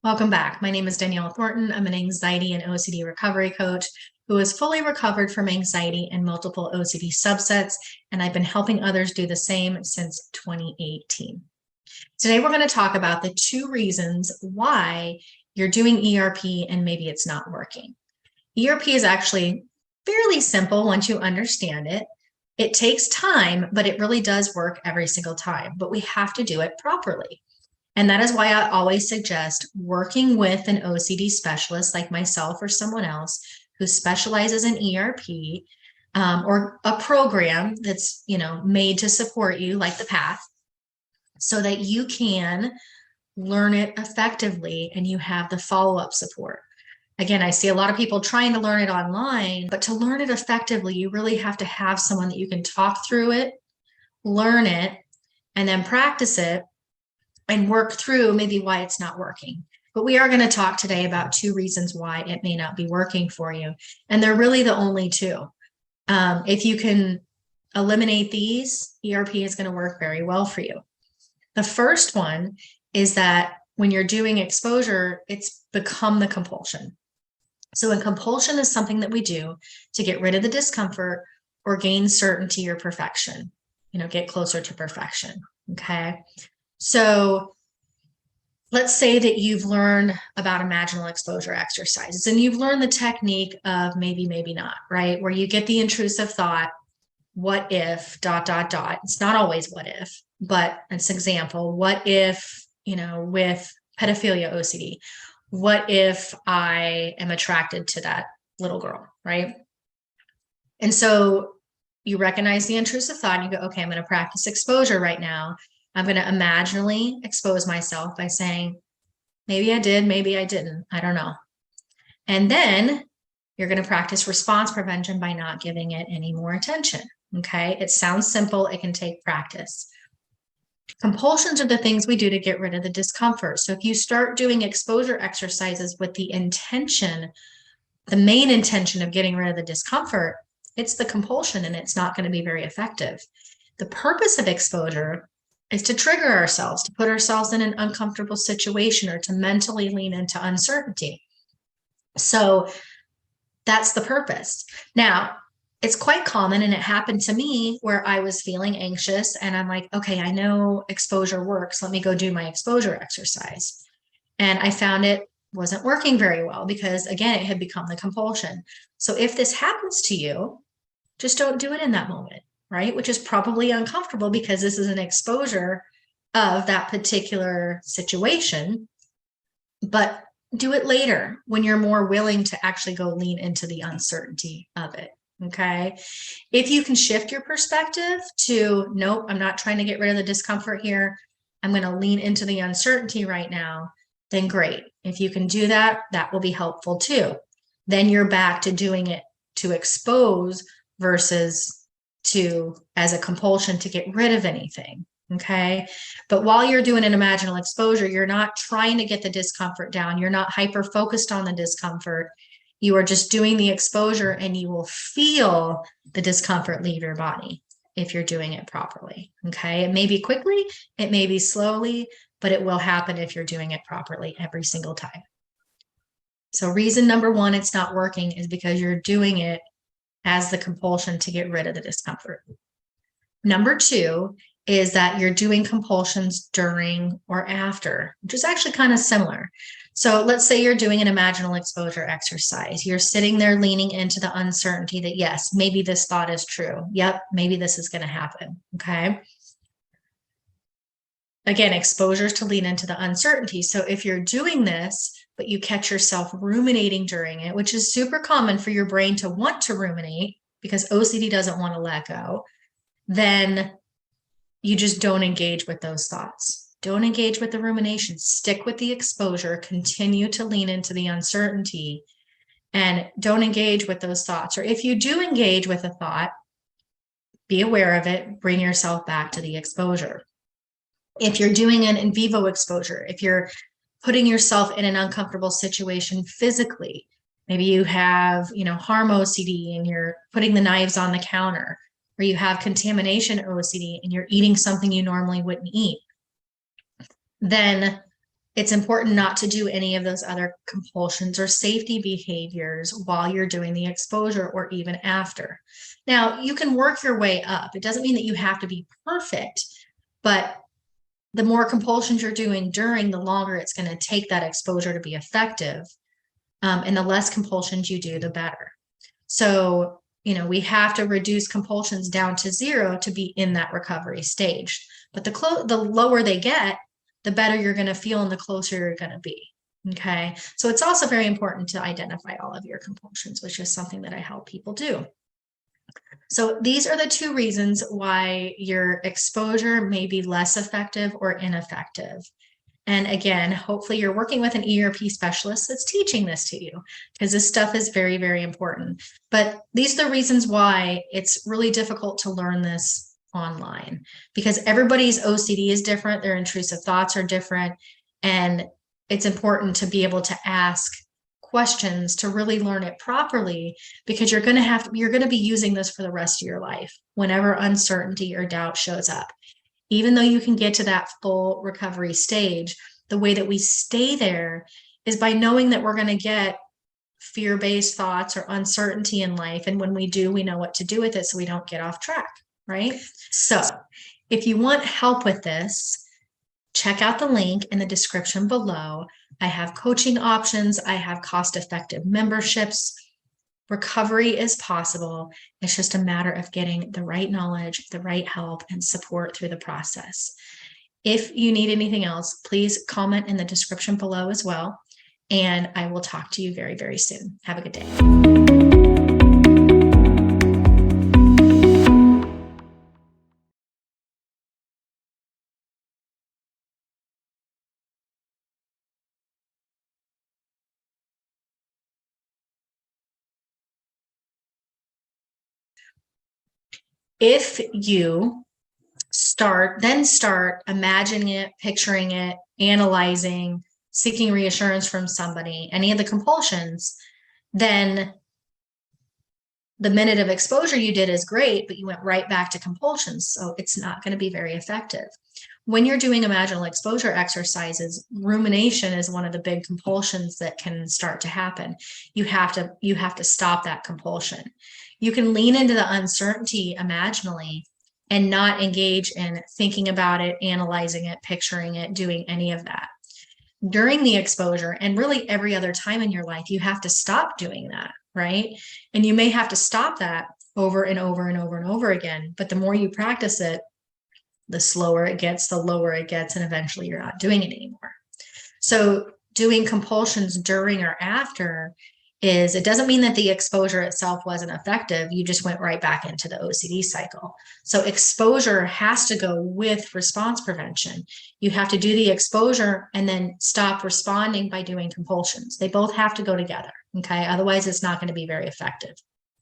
Welcome back. My name is Danielle Thornton. I'm an anxiety and OCD recovery coach who is fully recovered from anxiety and multiple OCD subsets, and I've been helping others do the same since 2018. Today, we're going to talk about the 2 reasons why you're doing ERP and maybe it's not working. ERP is actually fairly simple once you understand it. It takes time, but it really does work every single time, but we have to do it properly. And that is why I always suggest working with an OCD specialist like myself or someone else who specializes in ERP, or a program that's made to support you, like the Path, so that you can learn it effectively and you have the follow-up support. Again, I see a lot of people trying to learn it online, but to learn it effectively, you really have to have someone that you can talk through it, learn it, and then practice it and work through maybe why it's not working. But we are going to talk today about 2 reasons why it may not be working for you. And they're really the only 2. If you can eliminate these, ERP is going to work very well for you. The first one is that when you're doing exposure, it's become the compulsion. So a compulsion is something that we do to get rid of the discomfort or gain certainty or perfection, get closer to perfection. Okay. So let's say that you've learned about imaginal exposure exercises and you've learned the technique of maybe, maybe not, right? Where you get the intrusive thought, what if, ... It's not always what if, but it's an example. What if, with pedophilia OCD, what if I am attracted to that little girl, right? And so you recognize the intrusive thought and you go, okay, I'm going to practice exposure right now. I'm going to imaginally expose myself by saying, maybe I did, maybe I didn't, I don't know. And then you're going to practice response prevention by not giving it any more attention. Okay. It sounds simple. It can take practice. Compulsions are the things we do to get rid of the discomfort. So if you start doing exposure exercises with the main intention of getting rid of the discomfort, it's the compulsion and it's not going to be very effective. The purpose of exposure is to trigger ourselves, to put ourselves in an uncomfortable situation or to mentally lean into uncertainty. So that's the purpose. Now, it's quite common, and it happened to me where I was feeling anxious and I'm like, okay, I know exposure works. Let me go do my exposure exercise. And I found it wasn't working very well because, again, it had become the compulsion. So if this happens to you, just don't do it in that moment, right? Which is probably uncomfortable because this is an exposure of that particular situation, but do it later when you're more willing to actually go lean into the uncertainty of it. Okay. If you can shift your perspective to, nope, I'm not trying to get rid of the discomfort here. I'm going to lean into the uncertainty right now, then great. If you can do that, that will be helpful too. Then you're back to doing it to expose versus to as a compulsion to get rid of anything. Okay. But while you're doing an imaginal exposure, you're not trying to get the discomfort down. You're not hyper focused on the discomfort. You are just doing the exposure and you will feel the discomfort leave your body if you're doing it properly. Okay. It may be quickly, it may be slowly, but it will happen if you're doing it properly every single time. So reason number 1, it's not working is because you're doing it as the compulsion to get rid of the discomfort. Number 2 is that you're doing compulsions during or after, which is actually kind of similar. So let's say you're doing an imaginal exposure exercise. You're sitting there leaning into the uncertainty that, yes, maybe this thought is true. Yep, maybe this is going to happen. Okay. Again, exposures to lean into the uncertainty. So if you're doing this, but you catch yourself ruminating during it, which is super common for your brain to want to ruminate because OCD doesn't want to let go, then you just don't engage with those thoughts. Don't engage with the rumination. Stick with the exposure. Continue to lean into the uncertainty and don't engage with those thoughts. Or if you do engage with a thought, be aware of it. Bring yourself back to the exposure. If you're doing an in vivo exposure, if you're putting yourself in an uncomfortable situation physically, maybe you have, harm OCD and you're putting the knives on the counter, or you have contamination OCD and you're eating something you normally wouldn't eat, then It's important not to do any of those other compulsions or safety behaviors while you're doing the exposure or even after. Now, you can work your way up. It doesn't mean that you have to be perfect, but the more compulsions you're doing during, the longer it's going to take that exposure to be effective. And the less compulsions you do, the better. So, we have to reduce compulsions down to 0 to be in that recovery stage. But the lower they get, the better you're going to feel and the closer you're going to be. Okay. So it's also very important to identify all of your compulsions, which is something that I help people do. So these are the 2 reasons why your exposure may be less effective or ineffective. And again, hopefully you're working with an ERP specialist that's teaching this to you, because this stuff is very, very important. But these are the reasons why it's really difficult to learn this online, because everybody's OCD is different. Their intrusive thoughts are different. And it's important to be able to ask questions to really learn it properly, because you're going to be using this for the rest of your life whenever uncertainty or doubt shows up. Even though you can get to that full recovery stage, the way that we stay there is by knowing that we're going to get fear-based thoughts or uncertainty in life. And when we do, we know what to do with it so we don't get off track, right? So if you want help with this, check out the link in the description below. I have coaching options. I have cost-effective memberships. Recovery is possible. It's just a matter of getting the right knowledge, the right help, and support through the process. If you need anything else, please comment in the description below as well. And I will talk to you very, very soon. Have a good day. If you start imagining it, picturing it, analyzing, seeking reassurance from somebody, any of the compulsions, then the minute of exposure you did is great, but you went right back to compulsions. So it's not going to be very effective. When you're doing imaginal exposure exercises, rumination is one of the big compulsions that can start to happen. You have to stop that compulsion. You can lean into the uncertainty imaginally and not engage in thinking about it, analyzing it, picturing it, doing any of that. During the exposure, and really every other time in your life, you have to stop doing that, right? And you may have to stop that over and over and over and over again. But the more you practice it, the slower it gets, the lower it gets, and eventually you're not doing it anymore. So doing compulsions during or after it doesn't mean that the exposure itself wasn't effective. You just went right back into the OCD cycle. So exposure has to go with response prevention. You have to do the exposure and then stop responding by doing compulsions. They both have to go together, okay? Otherwise, it's not going to be very effective.